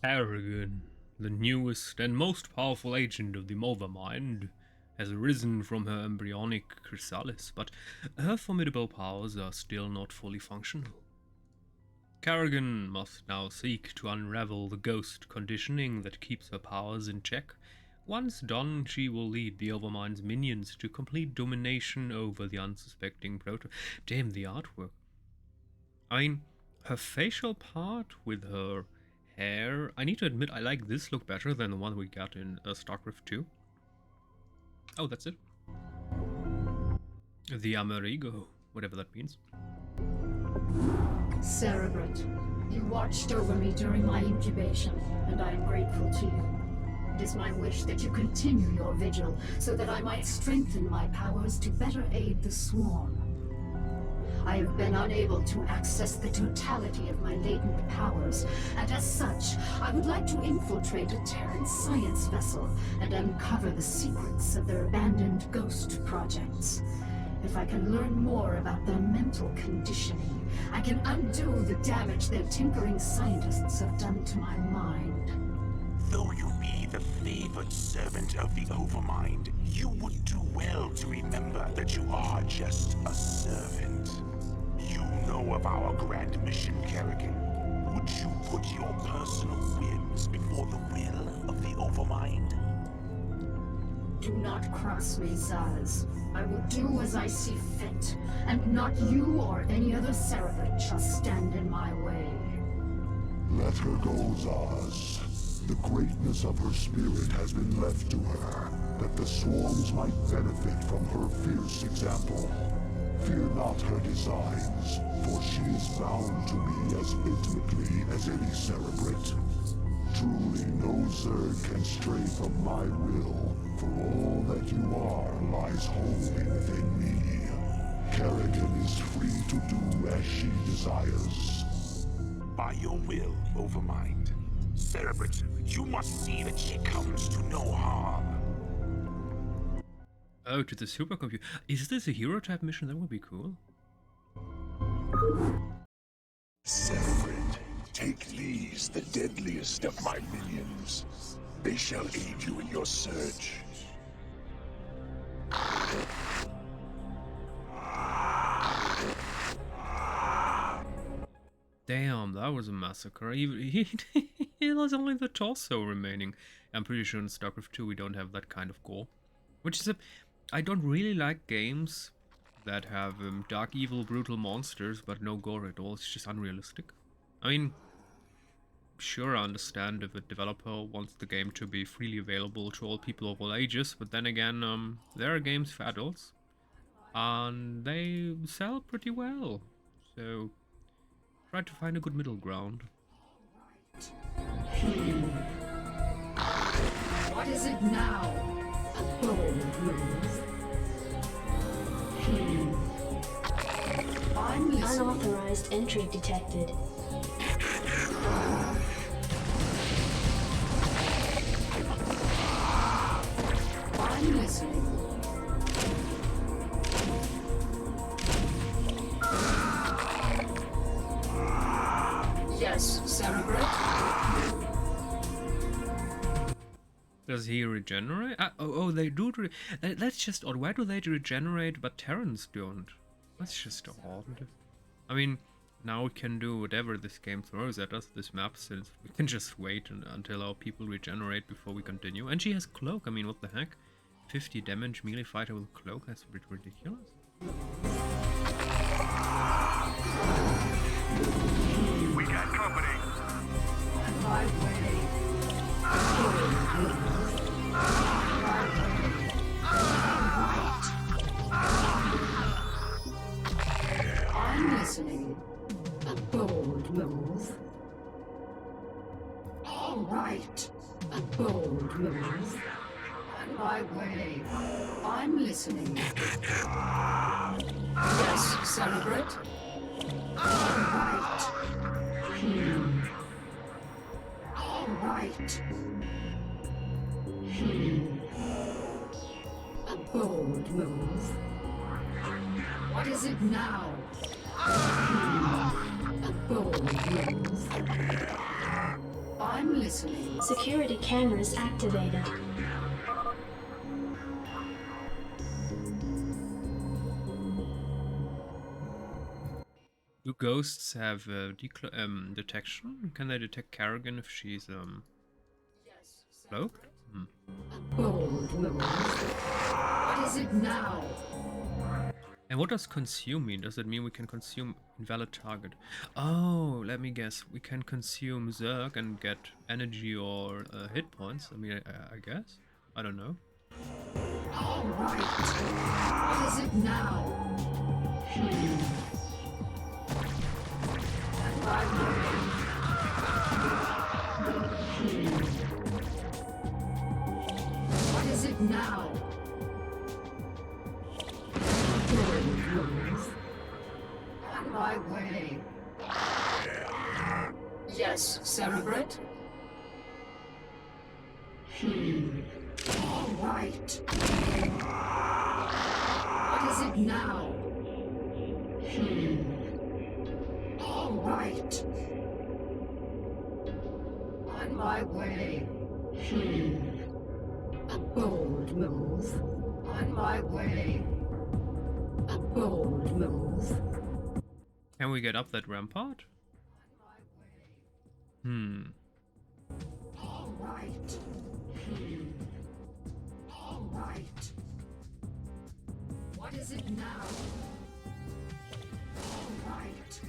Aragon, the newest and most powerful agent of the Overmind, has arisen from her embryonic chrysalis, but her formidable powers are still not fully functional. Kerrigan must now seek to unravel the ghost conditioning that keeps her powers in check. Once done, she will lead the Overmind's minions to complete domination over the unsuspecting Protoss. Damn, the artwork. I mean, her facial part with her hair. I need to admit, I like this look better than the one we got in StarCraft 2. Oh, that's it. The Amerigo, whatever that means. Cerebrate, you watched over me during my incubation, and I am grateful to you. It is my wish that you continue your vigil, so that I might strengthen my powers to better aid the Swarm. I have been unable to access the totality of my latent powers, and as such, I would like to infiltrate a Terran science vessel and uncover the secrets of their abandoned ghost projects. If I can learn more about their mental conditioning, I can undo the damage their tinkering scientists have done to my mind. Though you be the favored servant of the Overmind, you would do well to remember that you are just a servant. You know of our grand mission, Kerrigan. Would you put your personal whims before the will of the Overmind? Do not cross me, Zaz. I will do as I see fit, and not you or any other Cerebrate shall stand in my way. Let her go, Zaz. The greatness of her spirit has been left to her, that the swarms might benefit from her fierce example. Fear not her designs, for she is bound to me as intimately as any Cerebrate. Truly no Zerg can stray from my will, for all that you are lies wholly within me. Kerrigan is free to do as she desires. By your will, Overmind. Cerebrate, you must see that she comes to no harm. Oh, to the supercomputer. Is this a hero type mission? That would be cool. Cerebrate, take these, the deadliest of my minions. They shall aid you in your search. Damn, that was a massacre. He has only the torso remaining. I'm pretty sure in StarCraft 2 we don't have that kind of gore. Which is I don't really like games that have dark, evil, brutal monsters, but no gore at all. It's just unrealistic. I mean, sure, I understand if a developer wants the game to be freely available to all people of all ages, but then again, there are games for adults, and they sell pretty well. So try to find a good middle ground. What is it now? A bold move. I'm listening. Unauthorized entry detected. I'm listening. Yes, Cerebrate. Does he regenerate? Oh, they do. That's just odd. Why do they regenerate but Terrans don't? That's just odd. I mean, now we can do whatever this game throws at us, this map, since we can just wait until our people regenerate before we continue. And she has Cloak. I mean, what the heck? 50 damage melee fighter with Cloak? That's a bit ridiculous. We got company. My way. I'm listening. A bold move. All right. A bold move. And my way. I'm listening. Yes, Cerebrate. All right. All right. A bold move. What is it now? A bold move. I'm listening. Security cameras activated. Do ghosts have detection? Can they detect Kerrigan if she's cloaked? Bold move. What is it now? And what does consume mean? Does it mean we can consume invalid target? Oh, let me guess. We can consume Zerg and get energy or hit points. I mean, I guess. I don't know. All right. What is it now? And by what is it now? On my way. Yes, Cerebrate? All right. What is it now? All right. On my way. A bold move. On my way. A bold move. Can we get up that rampart? All right. All right. What is it now? All right.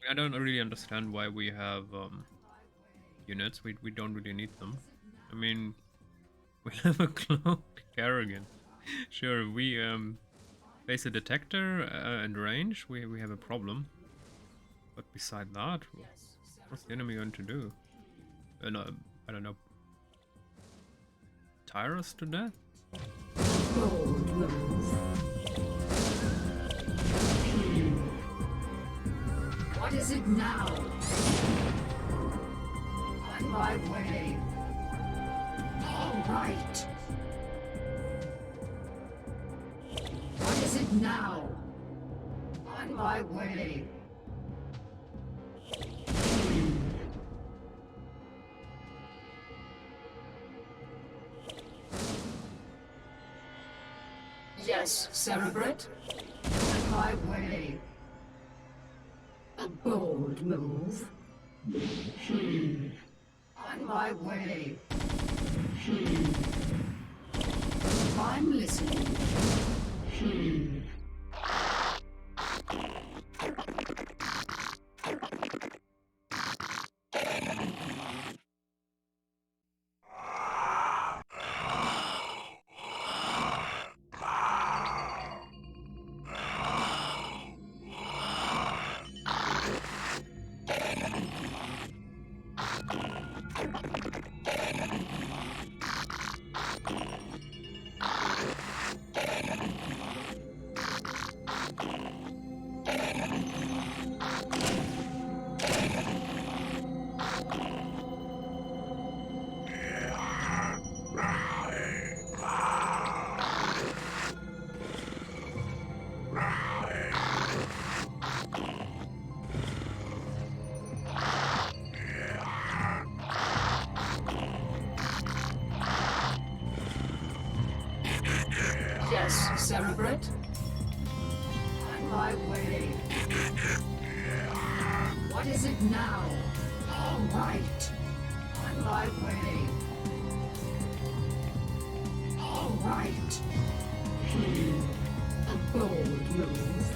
I don't really understand why we have units. We don't really need them. I mean, we have a cloaked Kerrigan. Sure, we face a detector and range. We have a problem. But beside that, what's the enemy going to do? No, I don't know. Tire us to death? Bold move. What is it now? On my way. All right. What is it now? On my way. Yes, Cerebrate. On my way. A bold move. On my way. I'm listening. Yes, Cerebrate. On my way. What is it now? All right. On my way. All right. A bold move.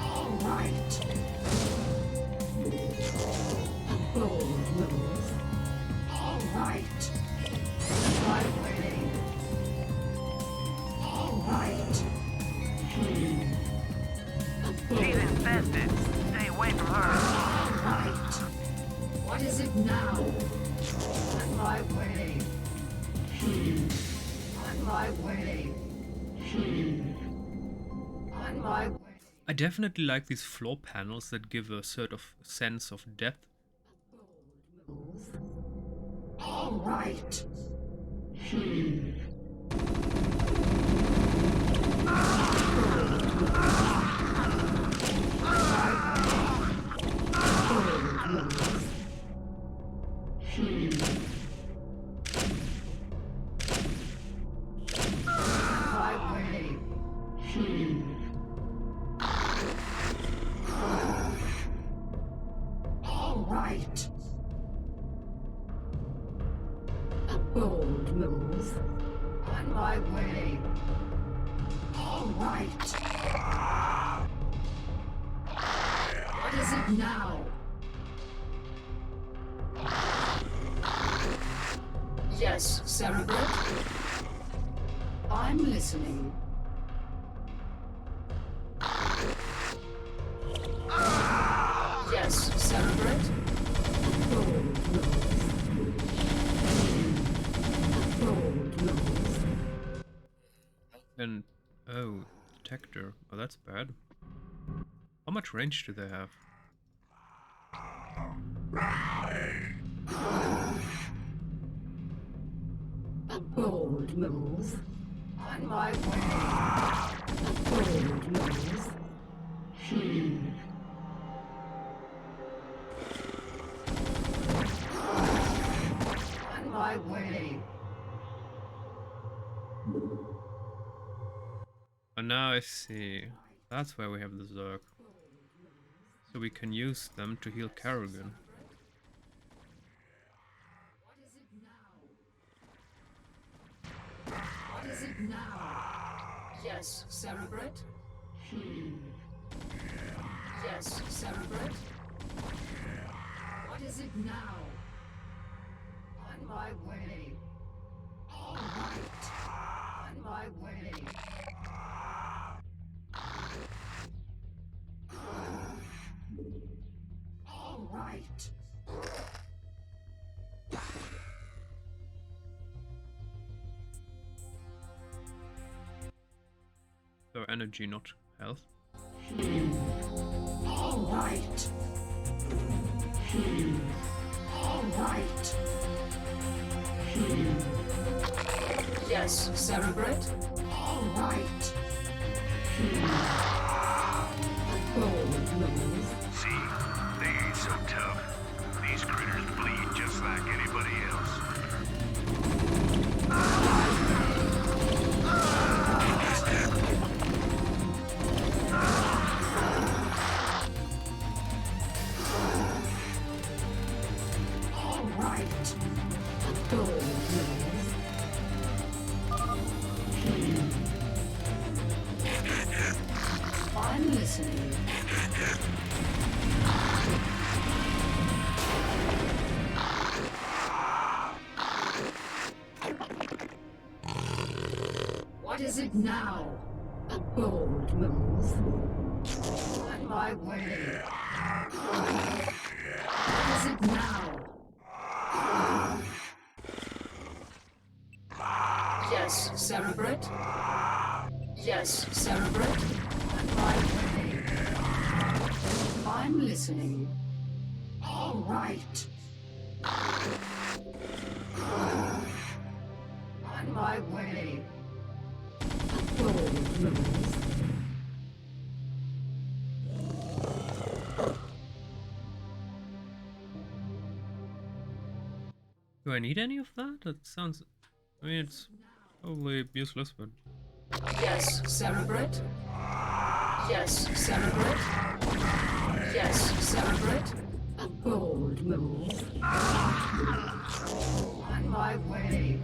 All right. A bold move. All right. My way. All right. She's infested. Stay away from her. All right. What is it now? On my way. On my way. On my way. I definitely like these floor panels that give a sort of sense of depth. All right. right. A bold move. On my way. All right. What is it now? Yes, Cerebrate. I'm listening. Yes, Cerebrate. Bold move. Bold move. And oh, detector. Oh, that's bad. How much range do they have? A bold move. On my way. A bold move. On my way. And now I see. That's where we have the Zerg. So we can use them to heal Kerrigan. What is it now? What is it now? Yes, Cerebrate. Yes, Cerebrate. What is it now? On my way. All right. On my way. All right. So energy, not health. All right. All right. Yes, Cerebrate. All right. Bold move. See, they ain't so tough. These critters bleed just like anybody else. All right. Bold move. I'm listening. What is it now? A bold move. On my way. What is it now? Yes, Cerebrate. Yes, Cerebrate. On my way. I'm listening. All right. On my way. A bold move. Do I need any of that? That sounds... I mean, it's probably useless, but... Yes, Cerebrate. Yes, Cerebrate. Yes, Cerebrate. A bold move. On my way.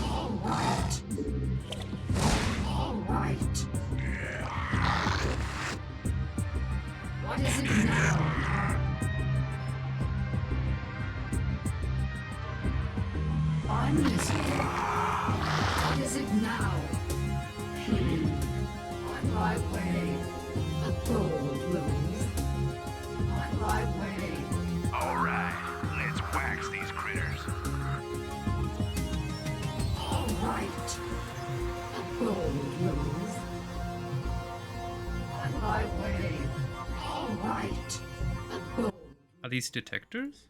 All right. All right. What is it now? I'm listening. What is it now? On my way. A bold move. On my way. All right, let's wax these critters. All right. A bold move. On my way. All right. A bold. Are these detectors?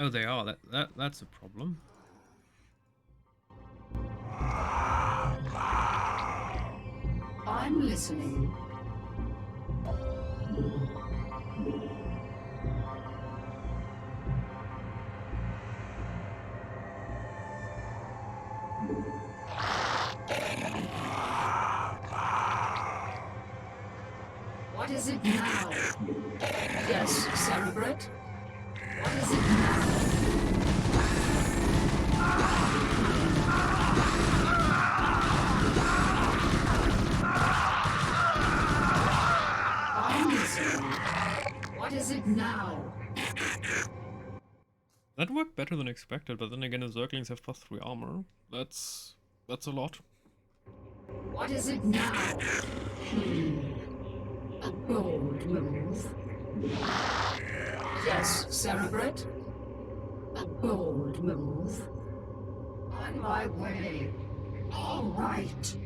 Oh, they are. That's a problem. I'm listening. is it now? Yes, Cerebrate? What is it now? I'm listening. What is it now? That worked better than expected, but then again the Zerglings have +3 armor. That's a lot. What is it now? A bold move. Yes, Cerebrate? A bold move. On my way. All right.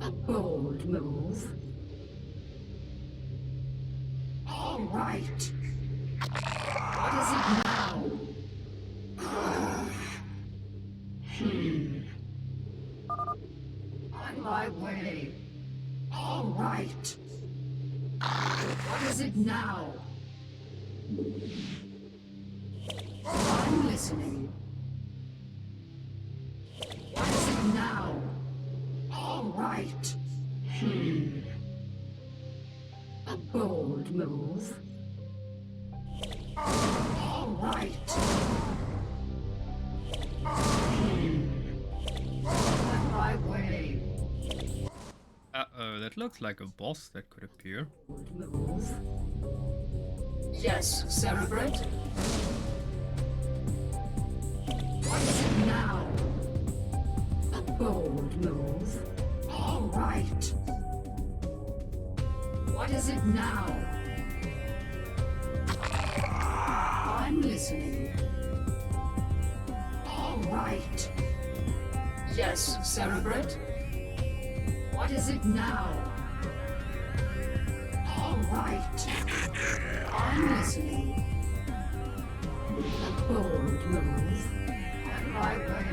A bold move. All right. What is it now? On my way. All right. What is it now? I'm listening. What is it now? All right. A bold move. All right. On my way. Uh-oh, that looks like a boss that could appear. Move. Yes, Cerebrate? What is it now? A bold move. All right. What is it now? I'm listening. All right. Yes, Cerebrate? What is it now? All right. I'm listening. A bold move. On my way.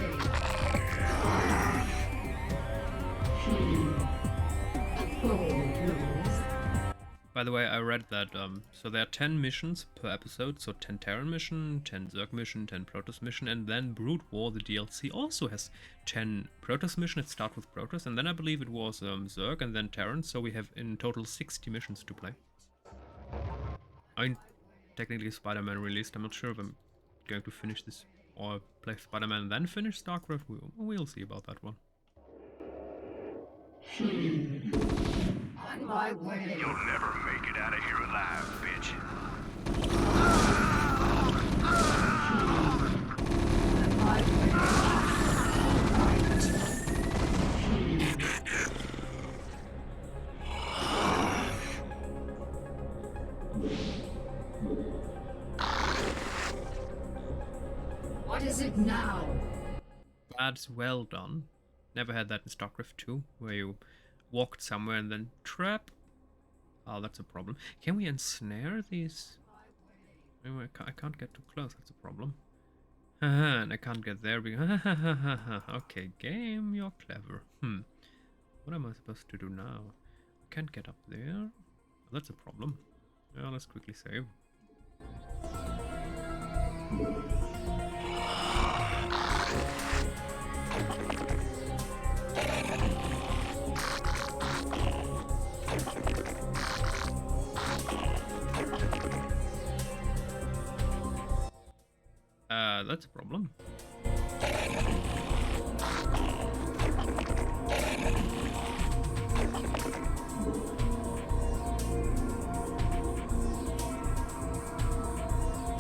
A bold move. By the way, I read that, so there are 10 missions per episode, so 10 Terran mission, 10 Zerg mission, 10 Protoss mission, and then Brood War, the DLC, also has 10 Protoss mission. It starts with Protoss, and then I believe it was Zerg, and then Terran, so we have in total 60 missions to play. I mean, technically Spider-Man released, I'm not sure if I'm going to finish this, or play Spider-Man and then finish StarCraft, we'll see about that one. On my way. You'll never make it out of here alive, bitch. On my way. Right. What is it now? That's well done. Never had that in StarCraft 2, where you walked somewhere and then trap. Oh, that's a problem. Can we ensnare these? Anyway, I can't get too close, that's a problem. And I can't get there because... Okay, game, you're clever. What am I supposed to do now? I can't get up there. That's a problem. Yeah, let's quickly save. That's a problem.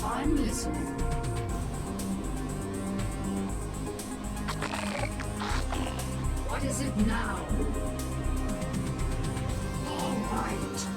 I'm listening. What is it now? All right.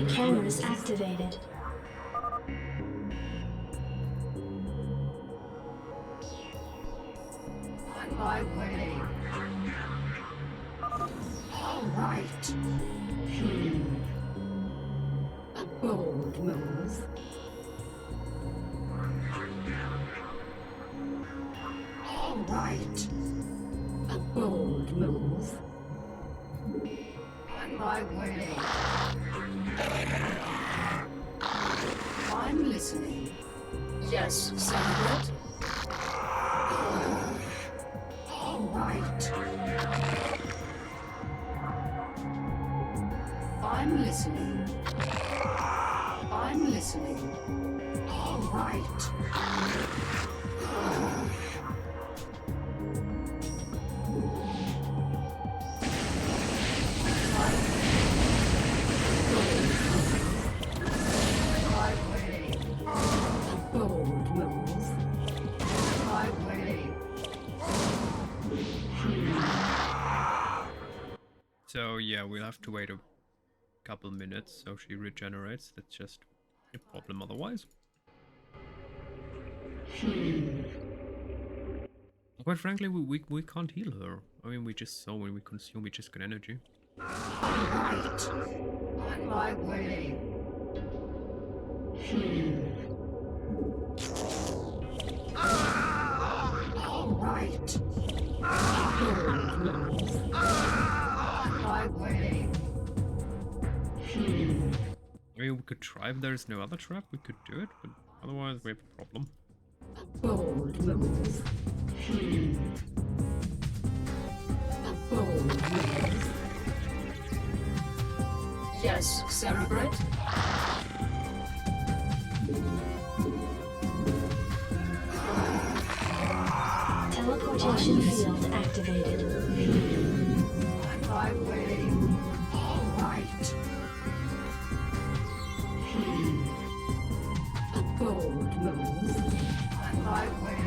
Cameras activated. On my way. All right. A bold move. All right. A bold move. On my way. I'm listening. Yes, Senator. All right. I'm listening. I'm listening. All right. My way. Bold move. My way. So yeah, we'll have to wait a couple minutes so she regenerates. That's just a problem otherwise. Quite frankly, we can't heal her. I mean, we just saw when we consume, we just get energy. Right. On my way. All right. On my way. I mean, we could try if there's no other trap, we could do it, but otherwise we have a problem. A bold move. A bold move. Yes, Cerebrate. Teleportation field activated. On my way. All right. A bold move. On my way.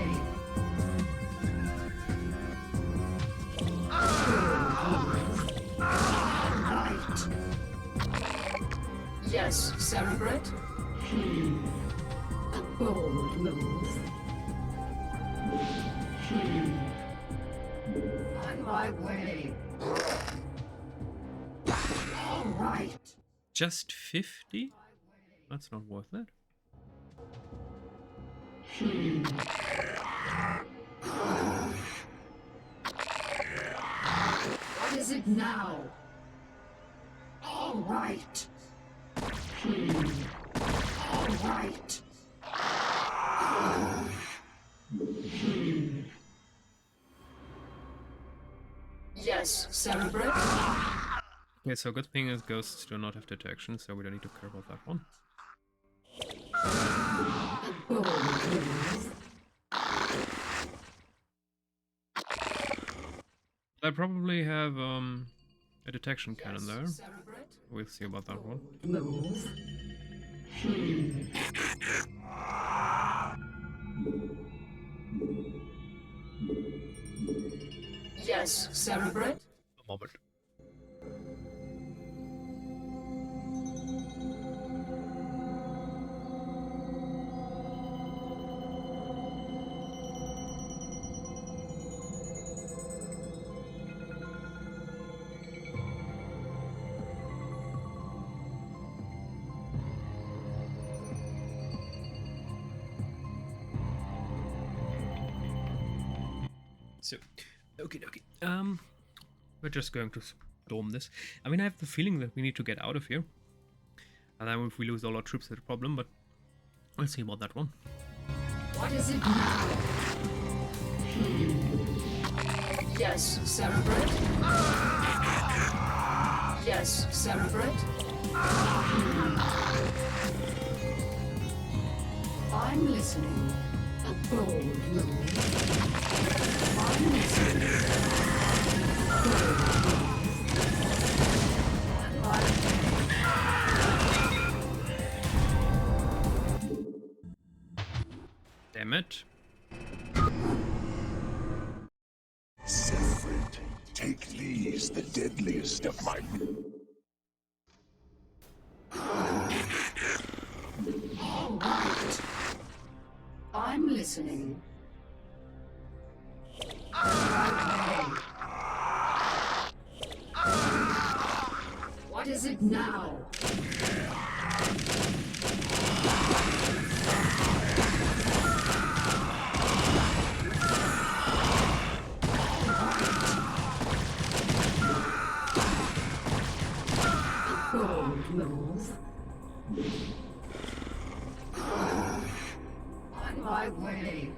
A bold move. All right. Yes, Cerebrate. A bold move. On my way. All right. Just 50? That's not worth it. What is it now? All right. All right. Yes, Cerebrate. Okay, so good thing is ghosts do not have detection, so we don't need to care about that one. Bold move. I probably have a detection cannon there. Cerebrate. We'll see about that one. Move. Yes, Cerebrate. A moment. So, okay. We're just going to storm this. I mean, I have the feeling that we need to get out of here. And then if we lose all our troops, that's a problem, but we'll see about that one. What is it now? Yes, Cerebrate. Yes, Cerebrate. I'm listening. A bold move. I'm listening. Bold move. Damn it. Servant, take these, the deadliest of my... listening. What is it now? Bold move. On my way.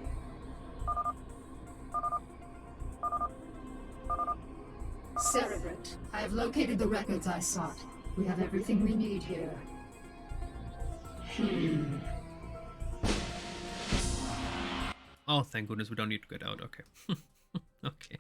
Cerebrate, I have located the records I sought. We have everything we need here. Oh, thank goodness we don't need to get out. Okay. Okay.